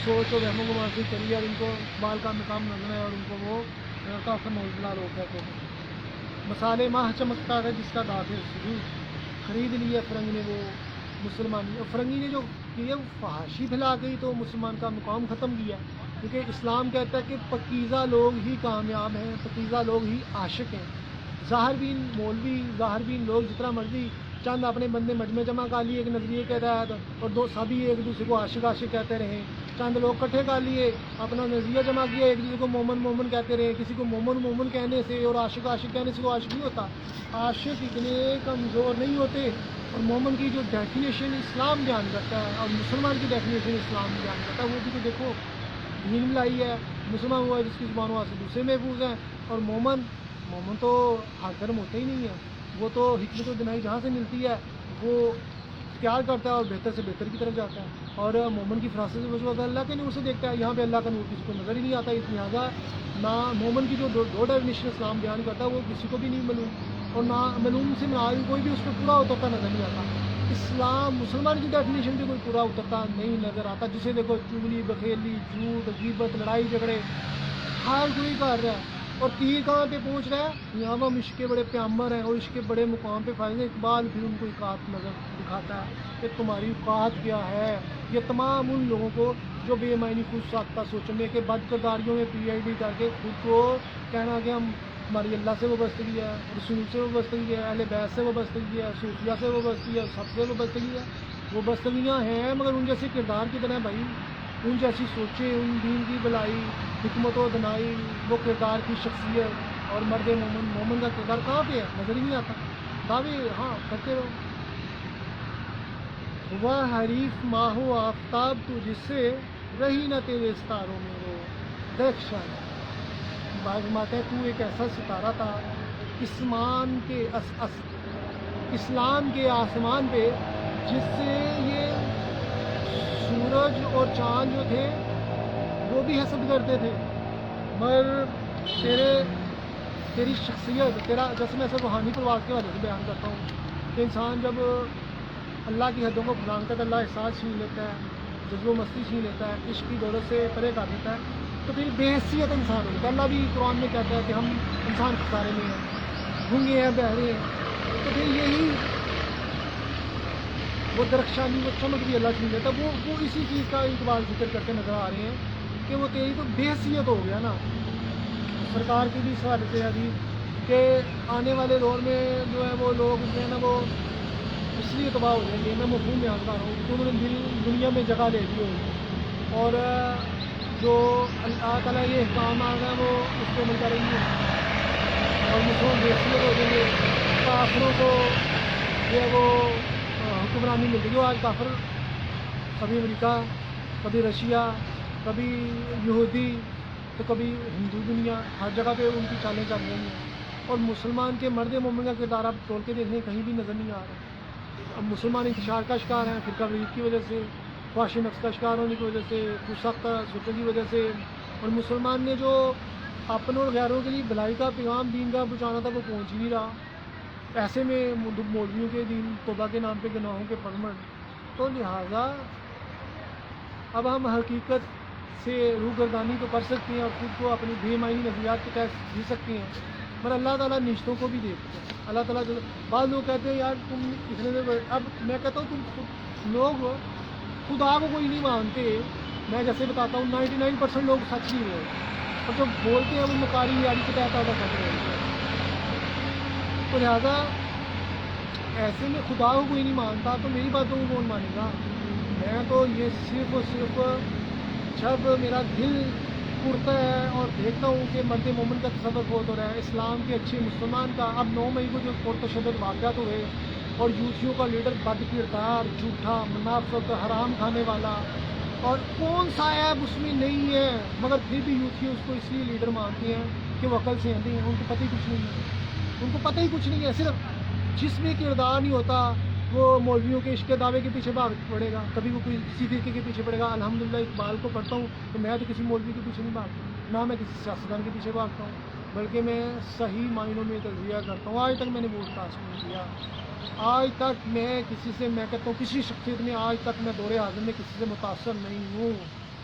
سوچ و وہموں کو حاصل کری اور ان کو اقبال کا مقام نظر ہے اور ان کو وہ کافر نوزلہ لوگ کہتے ہیں. مسالے ماہ چمکتا ہے جس کا داخل سجود خرید لیا فرنگ نے وہ مسلمانی. اور فرنگی نے جو کیا وہ فحاشی پھیلا گئی تو مسلمان کا مقام ختم کیا. کیونکہ اسلام کہتا ہے کہ پکیزہ لوگ ہی کامیاب ہیں پکیزہ لوگ ہی عاشق ہیں. ظاہر بین مولوی ظاہر بین لوگ جتنا مرضی چند اپنے بندے مجمع جمع کر لیے ایک نظریے کے تحت اور دو سبھی ایک دوسرے کو عاشق عاشق کہتے رہیں. چند لوگ کٹھے کر لیے اپنا نظریہ جمع کیا ایک دوسرے کو مومن مومن کہتے رہے. کسی کو مومن مومن کہنے سے اور عاشق عاشق کہنے سے وہ عاشق نہیں ہوتا. عاشق اتنے کمزور نہیں ہوتے. اور مومن کی جو ڈیفینیشن اسلام بیان کرتا ہے اور مسلمان کی ڈیفینیشن اسلام بیان کرتا ہے وہ بھی تو دیکھو دین ملائی ہے. مسلمان ہوا ہے جس کی زبانوں سے دوسرے محفوظ ہیں اور مومن تو ہر دھرم ہوتا ہی نہیں ہے. وہ تو حکمت و دنائی جہاں سے ملتی ہے وہ اختیار کرتا ہے اور بہتر سے بہتر کی طرف جاتا ہے. اور مومن کی فراست سے وجہ اللہ کے نور سے دیکھتا ہے. یہاں پہ اللہ کا نور کسی کو نظر ہی نہیں آتا. اس لہٰذا نہ مومن کی جو دو ڈیفینیشن اسلام بیان کرتا ہے وہ کسی کو بھی نہیں معلوم اور نہ معلوم سے مراد کوئی بھی اس کو پورا اترتا نظر نہیں آتا. اسلام مسلمان کی ڈیفینیشن بھی کوئی پورا اترتا نہیں نظر آتا. جسے دیکھو چگلی بخیلی جھوٹ غیبت لڑائی جھگڑے ہر کوئی کر رہا ہے. اور تیر کہاں پہ پہنچ رہا ہے؟ یہاں ہم عشق کے بڑے پیامبر ہیں اور عشق کے بڑے مقام پہ فائز ہیں. اقبال پھر ان کو اوقات نظر دکھاتا ہے کہ تمہاری اوقات کیا ہے. یہ تمام ان لوگوں کو جو بے معنی خود ساختہ سوچنے کے بد کرداریوں میں پی آئی ڈی کر کے خود کو کہنا کہ ہماری اللہ سے وابستگی ہے رسول سے وابستگی ہے اہل بیت سے وابستگی ہے صوفیہ سے وابستگی ہے سب سے وابستگی ہے. وابستگیاں ہیں مگر ان جیسے کردار کی طرح بھائی ان جیسی سوچیں ان دین کی بلائی حکمت و دنائی وہ کردار کی شخصیت اور مرد مومن کا کردار کہاں پہ ہے نظر ہی نہیں آتا. دعوے ہاں کرتے رہو. وہ حریف ماہ و آفتاب تو جس سے رہی نہ تیرے ستاروں میں وہ درخشان. فرماتے ہیں تو ایک ایسا ستارہ تھا اسلام کے آسمان پہ جس سے یہ سورج اور چاند جو تھے وہ بھی حسد کرتے تھے. مگر تیری شخصیت تیرا جیسے میں روحانی پرواز کے حوالے سے بیان کرتا ہوں کہ انسان جب اللہ کی حدوں کو پھلان کر اللہ احساس چھین لیتا ہے جذب و مستی چھین لیتا ہے عشق کی دولت سے پرے کر دیتا ہے تو پھر بے حیثیت انسان ہوتا ہے. اللہ بھی قرآن میں کہتا ہے کہ ہم انسان خسارے میں ہیں گنگے ہیں بہرے ہیں. تو پھر یہی وہ درخشانی وہ چمک بھی اللہ چھین لیتا ہے. وہ اسی چیز کا اقبال ذکر کرتے نظر آ رہے ہیں کہ وہ تیری تو بے حیثیت ہو گیا نا. سرکار کی بھی اس حوالے سے حدیث کہ آنے والے دور میں جو ہے وہ لوگ جو ہے نا وہ اس لیے تباہ ہو جائیں گے. میں مفہوم بیان کر رہا ہوں کہ انہوں نے دنیا میں جگہ لے لی ہوگی اور جو اللہ تعالیٰ یہ احکام آ گئے وہ اس پہ عمل کریں گے اور مسلمان بے حیثیت ہو جائیں گے. کافروں کو جو ہے وہ حکمرانی مل رہی ہے. آج کافر کبھی امریکہ کبھی رشیا کبھی یہودی تو کبھی ہندو دنیا ہر جگہ پہ ان کی چالیں چل رہی ہیں اور مسلمان کے مرد مومن کا کردار آپ تول کے دیکھیں کہیں بھی نظر نہیں آ رہا. اب مسلمان انتشار کا شکار ہیں فرقہ واریت کی وجہ سے خواہش نفس کا شکار ہونے کی وجہ سے خود ساختہ سوچوں کی وجہ سے. اور مسلمان نے جو اپنوں اور غیروں کے لیے بھلائی کا پیغام دین کا پہنچانا تھا، وہ پہنچ ہی نہیں رہا. ایسے میں مولویوں کے دین توبہ کے نام پہ گناہوں کے پرمٹ. تو لہٰذا اب ہم حقیقت سے روگردانی تو کر سکتے ہیں اور خود کو اپنی بے معنی نظریات کے تحت جی سکتے ہیں، پر اللہ تعالیٰ نشتوں کو بھی دیکھتے ہیں. اللہ تعالیٰ بعض لوگ کہتے ہیں یار تم اتنے دیر، اب میں کہتا ہوں تم لوگ خدا کو کوئی نہیں مانتے. میں جیسے بتاتا ہوں 99% لوگ سچ نہیں بولتے، اور جو بولتے ہیں وہ مکاری یاری کے تحت آدھا سچ بولتے ہیں. تو لہٰذا ایسے میں خدا کو کوئی نہیں مانتا تو میری باتوں کو کون مانے گا؟ میں تو یہ صرف اور صرف جب میرا دل اڑتا ہے اور دیکھتا ہوں کہ مرد مومن کا تصور بہت ہو رہا ہے، اسلام کے اچھے مسلمان کا. اب 9 مئی کو جو پرتشدد واقعات ہوئے اور یوتھیوں کا لیڈر بد کردار، جھوٹا، منافق، حرام کھانے والا، اور کون سا عیب اس میں نہیں ہے، مگر پھر بھی یوتھی اس کو اس لیے لیڈر مانتے ہیں کہ وہ عقل سے اندھے ہیں. ان کو پتہ ہی کچھ نہیں ہے، ان کو پتہ ہی کچھ نہیں ہے. صرف جس میں کردار نہیں ہوتا وہ مولویوں کے عشق دعوے کے پیچھے بھاگ پڑے گا، کبھی وہ کوئی کسی فرقے کے پیچھے پڑے گا. الحمدللہ اقبال کو پڑھتا ہوں تو میں تو کسی مولوی کے پیچھے نہیں بھاگتا، نہ میں کسی سیاستدان کے پیچھے بھاگتا ہوں، بلکہ میں صحیح معنوں میں تجزیہ کرتا ہوں. آج تک میں نے ووٹ کاسٹ نہیں کیا، آج تک میں کسی سے، میں کہتا ہوں کسی شخصیت میں آج تک میں دور حاضر میں کسی سے متاثر نہیں ہوں،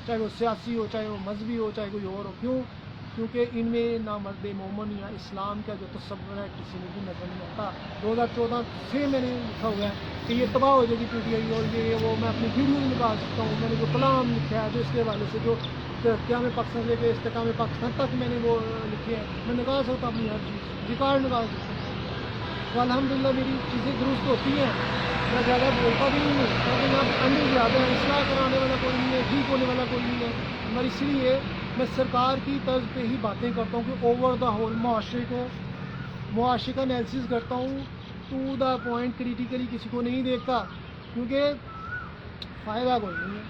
چاہے وہ سیاسی ہو، چاہے وہ مذہبی ہو، چاہے کوئی اور ہو. کیوں؟ کیونکہ ان میں نہ مرد مومن یا اسلام کا جو تصور ہے کسی میں بھی نظر نہیں آتا. 2014 سے میں نے لکھا ہوا ہے کہ یہ تباہ ہو جائے گی PTI، اور یہ وہ میں اپنی ویڈیو میں نکال سکتا ہوں. میں نے جو کلام لکھا ہے جو اس کے حوالے سے جو قیام پاکستان لے کے استحکام پاکستان تک میں نے وہ لکھے ہیں، میں نکال سکتا ہوں اپنی ہر چیز، ریکارڈ نکال سکتا ہوں. تو الحمدللہ میری چیزیں درست ہوتی ہیں، میں زیادہ بولتا بھی نہیں ہوں کیونکہ یہاں انڈے زیادہ ہیں، اصلاح کرانے والا کوئی نہیں ہے، ٹھیک ہونے والا کوئی نہیں ہے. مگر اس لیے میں سرکار کی طرز پہ ہی باتیں کرتا ہوں کہ اوور دا ہول معاشرے کا انالیسس کرتا ہوں، ٹو دا پوائنٹ، کریٹیکلی کسی کو نہیں دیکھتا، کیونکہ فائدہ کوئی نہیں ہے.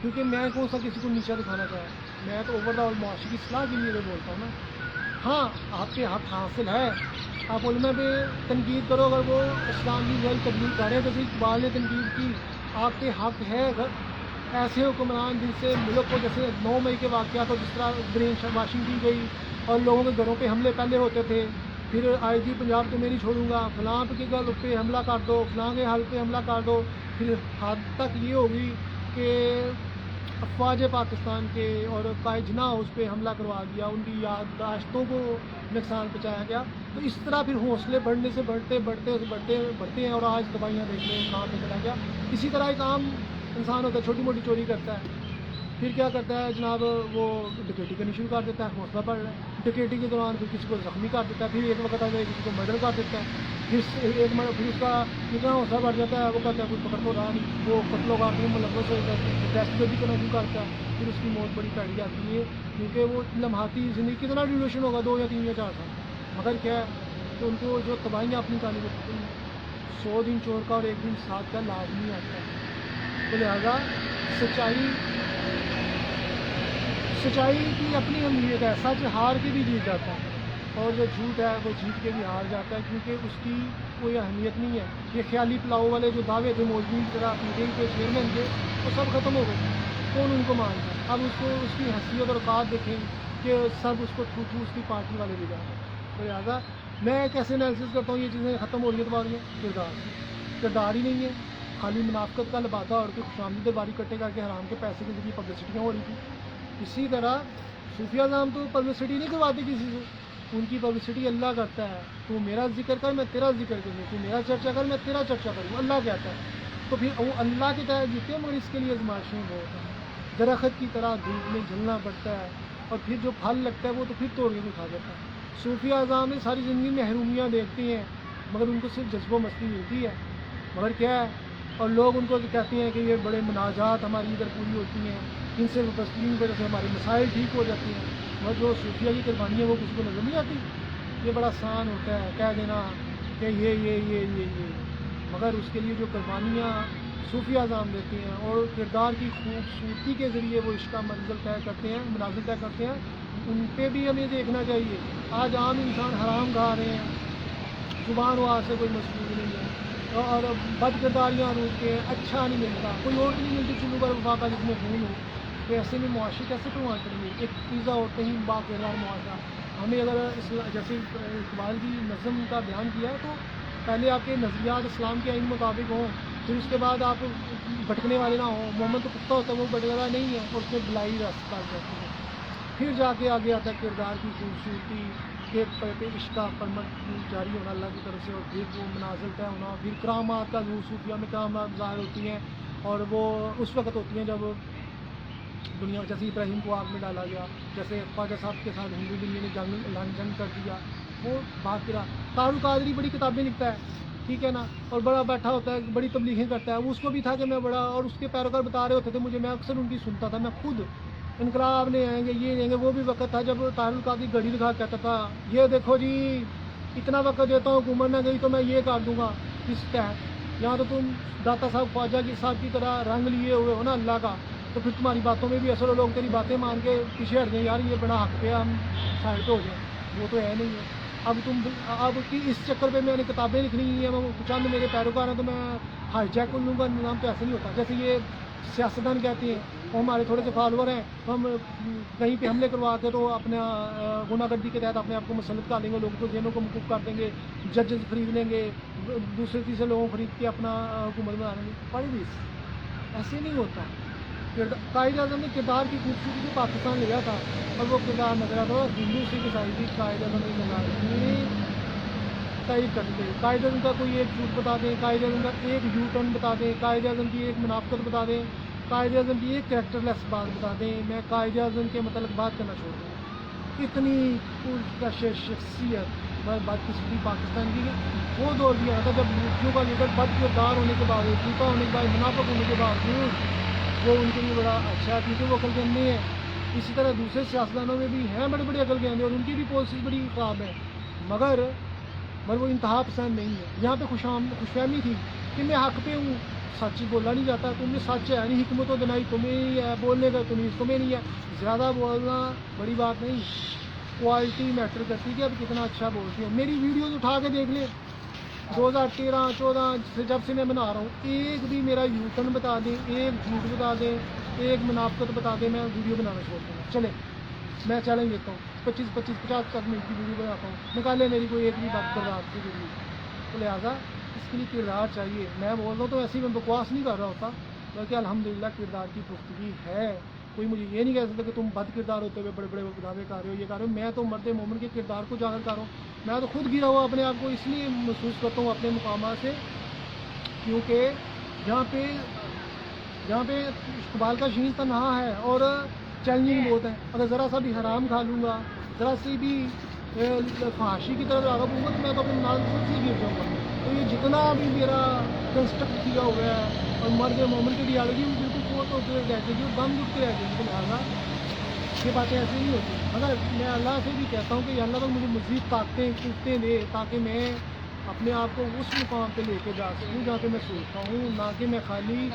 کیونکہ میں کون سا کسی کو نیچا دکھانا چاہا، میں تو اوور دا ہول معاشرے کی اصلاح کے لیے بولتا ہوں نا. ہاں آپ کے حق حاصل ہے، آپ علماء پہ تنقید کرو اگر وہ اسلام کی غیر تبلیغ کر رہے ہیں، جیسے اقبال نے تنقید کی، آپ کے حق ہے. ایسے حکمران جن سے ملک کو، جیسے 9 مئی کے واقعات کو جس طرح برین واشنگ کی گئی اور لوگوں کے گھروں پہ حملے پہلے ہوتے تھے، پھر آئی جی پنجاب تو میں نہیں چھوڑوں گا، فلاں کے گھر پہ حملہ کر دو، فلاں کے حل پہ حملہ کر دو، پھر حد تک یہ ہوگی کہ افواج پاکستان کے اور قائد جناح اس پہ حملہ کروا دیا، ان کی یادداشتوں کو نقصان پہنچایا گیا. تو اس طرح پھر حوصلے بڑھنے سے بڑھتے ہیں، اور آج دبائیاں دیکھ لیں کہاں پہ چلا گیا. اسی طرح ایک عام انسان ہوتا ہے، چھوٹی موٹی چوری کرتا ہے، پھر کیا کرتا ہے جناب، وہ ڈکیٹی کرنی شروع کر دیتا ہے، حوصلہ بڑھ رہا ہے، ڈکیٹی کے دوران پھر کسی کو زخمی کر دیتا ہے، پھر ایک وقت آتا ہے کسی کو مرڈر کر دیتا ہے، پھر اس کا اتنا حوصلہ بڑھ جاتا ہے، وہ کہتا ہے کوئی پکڑ تو رہا نہیں، وہ قتل و غارت میں ملوث ہو جاتا ہے، ٹیسٹ بھی کرنا شروع کرتا ہے، پھر اس کی موت بڑی پیڑی آتی ہے. کیونکہ وہ لمحاتی زندگی کتنا ڈیوریشن ہوگا، 2 یا 3 یا 4 سال، مگر کیا ہے کہ ان کو جو تباہیاں اپنی کہانی کو 100 دن چور کا اور 1 دن ساتھ کا لازمی آتا ہے. تو لہٰذا سچائی کی اپنی اہمیت ہے، سچ ہار کے بھی جیت جاتا ہے، اور جو جھوٹ ہے وہ جیت کے بھی ہار جاتا ہے، کیونکہ اس کی کوئی اہمیت نہیں ہے. یہ خیالی پلاؤ والے جو دعوے تھے مولوی کی طرح PTI کے چیئرمین کے، وہ سب ختم ہو گئے. کون ان کو مانتا ہے؟ اب اس کی حیثیت اور اوقات دیکھیں کہ سب اس کو تھو اس کی پارٹی والے بھی جا رہے ہیں. تو لہٰذا میں کیسے انالیسس کرتا ہوں یہ چیزیں ختم ہو رہی ہیں تمہاری کردار ہی نہیں ہے، خالی منافقت کا لبادہ اور کوئی خوشامدید باری کٹے کر کے حرام کے پیسے کے ذریعے پبلسٹیاں ہو رہی تھیں. اسی طرح صوفیہ اعظم تو پبلسٹی نہیں کرواتے کسی سے، ان کی پبلسٹی اللہ کرتا ہے. تو میرا ذکر کر میں تیرا ذکر کروں، تو میرا چرچا کر میں تیرا چرچا کروں، اللہ کہتا ہے. تو پھر وہ اللہ کے تحت جیتے ہیں، مگر اس کے لیے آزمائشیں بہت ہیں. درخت کی طرح دھوپ میں جلنا پڑتا ہے، اور پھر جو پھل لگتا ہے وہ تو پھر توڑ کے کھا جاتا ہے. صوفیہ اعظم نے ساری زندگی میں محرومیاں دیکھتے ہیں، مگر ان کو صرف جذب و مستی ملتی ہے. مگر کیا ہے، اور لوگ ان کو کہتے ہیں کہ یہ بڑے مناجات ہماری ادھر پوری ہوتی ہیں، ان سے مبصرین کی وجہ سے ہمارے مسائل ٹھیک ہو جاتے ہیں. اور جو صوفیہ کی قربانی ہے وہ کسی کو نظر نہیں آتی. یہ بڑا آسان ہوتا ہے کہہ دینا کہ یہ مگر اس کے لیے جو قربانیاں صوفیہ اعظم دیتے ہیں اور کردار کی خوبصورتی کے ذریعے وہ عشق کا منزل طے کرتے ہیں، ان پہ بھی ہمیں دیکھنا چاہیے. آج عام انسان حرام کھا رہے ہیں، زبان و آج سے کوئی مسئول نہیں ہے، اور بد کرداریاں روکتے ہیں، اچھا نہیں ملتا، کوئی اور نہیں ملتی چلو پر وفا کا جس میں خون ہو. تو ایسے میں معاشی کیسے قربان کریں گے؟ ایک پیزا ہوتے ہی با کردار معاشرہ. ہمیں اگر جیسے اقبال کی نظم کا بیان کیا ہے تو پہلے آپ کے نظریات اسلام کے آئین مطابق ہوں، پھر اس کے بعد آپ بھٹکنے والے نہ ہوں. محمد تو کتا ہوتا ہے، وہ بھٹکتا نہیں ہے اور اس میں بلائی راستہ جاتی ہے. پھر جا کے آگے آتا ہے کردار کی خوبصورتی کے پہ عشق کا فرمت جاری ہونا اللہ کی طرف سے، اور پھر وہ منازل طے ہونا، پھر کرامات کا ظہور، صوفیہ میں کرامات ظاہر ہوتی ہیں اور وہ اس وقت ہوتی ہیں جب دنیا، جیسے ابراہیم کو آگ میں ڈالا گیا، جیسے خواجہ صاحب کے ساتھ ہندو دنیا نے جنگ کر دیا. وہ بات کرا طاہر القادری بڑی کتابیں لکھتا ہے، ٹھیک ہے نا، اور بڑا بیٹھا ہوتا ہے، بڑی تبلیغیں کرتا ہے. وہ اس کو بھی تھا کہ میں بڑا، اور اس کے پیروکار بتا رہے ہوتے تھے مجھے، میں اکثر ان کی سنتا تھا. میں خود انقلاب نے آئیں گے، یہ آئیں گے. وہ بھی وقت تھا جب طاہر القادری گھڑی دکھا کہتا تھا یہ دیکھو جی اتنا وقت دیتا ہوں، حکومت نہ گئی تو میں یہ کر دوں گا. اس تحت یہاں تو تم داتا صاحب خواجہ کی صاحب کی طرح رنگ لیے ہوئے ہو نا اللہ کا، تو پھر تمہاری باتوں میں بھی اثر ہو، لوگ تیری باتیں مان کے پیچھے ہٹ جائیں، یار یہ بڑا حق پہ ہم سائڈ پہ ہو جائیں. وہ تو ہے نہیں ہے. اب کی اس چکر پہ میں نے کتابیں لکھنی ہیں، وہ چند میرے پیروکار ہیں تو میں ہائی جیک کر لوں گا. نظام تو ایسے نہیں ہوتا. جیسے یہ سیاستدان کہتے ہیں وہ ہمارے تھوڑے سے فالوور ہیں، تو ہم کہیں پہ حملے کروا کے تو اپنا گناہ گردی کے تحت اپنے آپ کو مسلط کر لیں گے، لوگوں کو ذہنوں کو مکوف کر دیں گے، ججز خرید لیں گے، دوسرے تیسرے لوگوں کو خرید کے اپنا حکومت بنا لیں گے. پڑھی بھی ایسے نہیں ہوتا. قائد اعظم نے کردار کی خوبصورتی سے پاکستان لیا تھا اور وہ کردار نظر آتا تھا. ہندو سکھ عیسائی بھی قائد اعظم نے نظر تعریف کرتے تھے. قائد اعظم کا کوئی ایک جھوٹ بتا دیں، قائد اعظم کا ایک یو ٹرن بتا دیں، قائد اعظم کی ایک منافقت بتا دیں، قائد اعظم کی ایک کریکٹر لیس بات بتا دیں، میں قائد اعظم کے متعلق بات کرنا چھوڑ دوں. اتنی شخصیت بدقسمتی پاکستان کی. وہ دور بھی آیا تھا جب ملکیوں کا لیڈر بد کردار ہونے کے باوجود، جھوٹا ہونے کے بعد، منافق ہونے کے باوجود وہ ان کے لیے بڑا اچھا، کیونکہ وہ عقل کے اندھے ہیں. اسی طرح دوسرے سیاستدانوں میں بھی ہیں بڑے بڑے عقل کے اندھے اور ان کی بھی پالیسیز بڑی خراب ہے، مگر وہ انتہا پسند نہیں ہے. یہاں پہ خوش فہمی تھی کہ میں حق پہ ہوں، سچ بولا نہیں جاتا. تم میں سچ ہے نہیں، حکمت و دنائی تمہیں ہی ہے، بولنے کا تمیز تمہیں نہیں ہے. زیادہ بولنا بڑی بات نہیں، کوالٹی میٹر کرتی ہے کہ اب کتنا اچھا بولتی ہوں. میری ویڈیوز اٹھا کے دیکھ لیں، 2013-14 سے جب سے میں بنا رہا ہوں، ایک بھی میرا یو ٹرن بتا دیں، ایک جھوٹ بتا دیں، ایک منافقت بتا دیں، میں ویڈیو بنانا چھوڑ دوں گا. چلے میں چیلنج دیتا ہوں، 25-50 منٹ کی ویڈیو بناتا ہوں، نکالے میری کوئی ایک بھی بات کردار کی ویڈیو. تو لہٰذا اس کے لیے کردار چاہیے. میں بول رہا ہوں تو ایسے ہی میں بکواس نہیں کر رہا ہوتا، بلکہ الحمدللہ کردار کی پختگی ہے. کوئی مجھے یہ نہیں کہہ سکتا کہ تم بد کردار ہوتے ہوئے بڑے بڑے دعوے کر رہے ہو، یہ کر رہے ہو. میں تو مرد مومن کے کردار کو اجاگر کر رہا ہوں. میں تو خود گرا ہوا اپنے آپ کو اس لیے محسوس کرتا ہوں اپنے مقامات سے، کیونکہ جہاں پہ اقبال کا شین تنہا ہے اور چیلنجنگ بہت ہے. اگر ذرا سا بھی حرام کھا لوں گا، ذرا سی بھی فحاشی کی طرف راغب ہوں گا تو میں تو اپنے منازل سے گر جاؤں گا. تو یہ جتنا بھی میرا کنسٹرکٹ کیا ہوا ہے اور مرد مومن کی ڈیالوجی میں بالکل فوت ہوتے رہ جائے گی اور دم دکھتے رہ جائیں گے. لہٰذا یہ باتیں ایسے نہیں ہوتی. مگر میں اللہ سے بھی کہتا ہوں کہ اللہ تعالیٰ مجھے مزید طاقتیں دے تاکہ میں اپنے آپ کو اس مقام پہ لے کے جا سکوں جہاں پہ میں سوچتا ہوں، نہ کہ میں خالی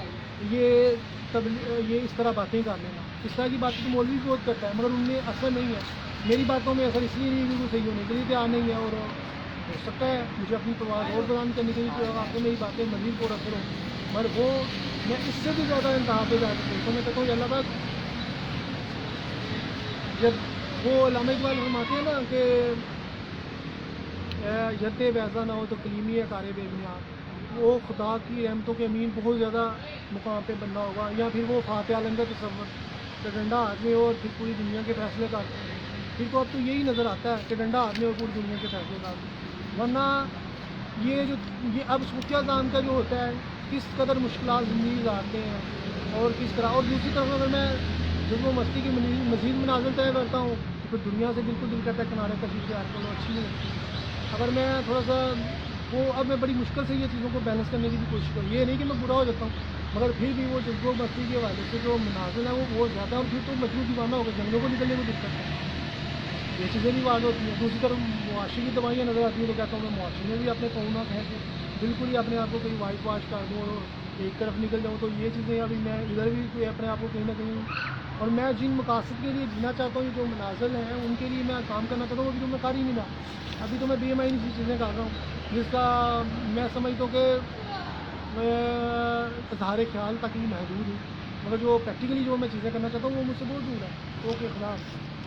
یہ اس طرح باتیں کر لینا. اس طرح کی باتیں تو مولوی بہت کرتا ہے مگر ان میں اثر نہیں ہے. میری باتوں میں اثر اس لیے نہیں کہ وہ صحیح ہونے کے لیے تیار نہیں ہے، اور ہو سکتا ہے مجھے اپنی پرواز اور بیان کرنے کے لیے آپ کو میری باتیں مزید پر اثر ہوں، مگر وہ میں اس سے بھی زیادہ انتہا پہ جا سکوں. تو میں کہتا ہوں اللہ پاک، جب وہ علامہ اقبال فرماتے ہیں نا کہ ید بیضا نہ ہو تو کلیمی ہے کار بے بنیاد، وہ خدا کی رحمتوں کے امین بہت زیادہ مقام پہ بننا ہوگا، یا پھر وہ فاتح عالم کا تصور کہ ڈنڈا ہاتھ میں ہو اور پھر پوری دنیا کے فیصلے کرتے ہیں. پھر تو اب تو یہی نظر آتا ہے کہ ڈنڈا ہاتھ میں اور پوری دنیا کے فیصلے کرتے ہیں. ورنہ یہ اب صوفیہ دان کا جو ہوتا ہے کس قدر مشکلات زندگی گزارتے ہیں اور کس طرح. اور دوسری طرف اگر میں جذب و مستی کی مزید مناظر طے کرتا ہوں تو پھر دنیا سے بالکل دل کرتا ہے کنارے کشی سے آج کل اچھی نہیں لگتی. اگر میں تھوڑا سا اب میں بڑی مشکل سے یہ چیزوں کو بیلنس کرنے کی بھی کوشش کروں. یہ نہیں کہ میں برا ہو جاتا ہوں، مگر پھر بھی وہ جذب و مستی کے حوالے سے جو مناظر ہیں وہ بہت زیادہ، اور پھر تو مجبور دیوانہ ہو گئے، جنگلوں کو نکلنے میں دقت ہے. یہ چیزیں بھی واضح ہوتی ہیں. دوسری طرف معاشی کی دوائیاں نظر آتی ہیں تو کہتا ہوں میں معاشی میں بھی اپنے پاؤں نہ کھینچ کے بالکل ہی اپنے آپ کو کہیں وائٹ واش کر دوں اور ایک طرف نکل جاؤں. تو یہ چیزیں ابھی میں ادھر بھی اپنے آپ کو کہیں نہ کہیں، اور میں جن مقاصد کے لیے جینا چاہتا ہوں، جو منازل ہیں ان کے لیے میں کام کرنا چاہتا ہوں، ابھی تو میں کر ہی نہیں رہا. ابھی تو میں بے معنی سی چیزیں کر رہا ہوں جس کا میں سمجھتا ہوں کہ اظہار خیال تک ہی محدود ہوں. مگر جو پریکٹیکلی جو میں چیزیں کرنا چاہتا ہوں وہ مجھ سے بہت دور ہے. اوکے خدا حافظ.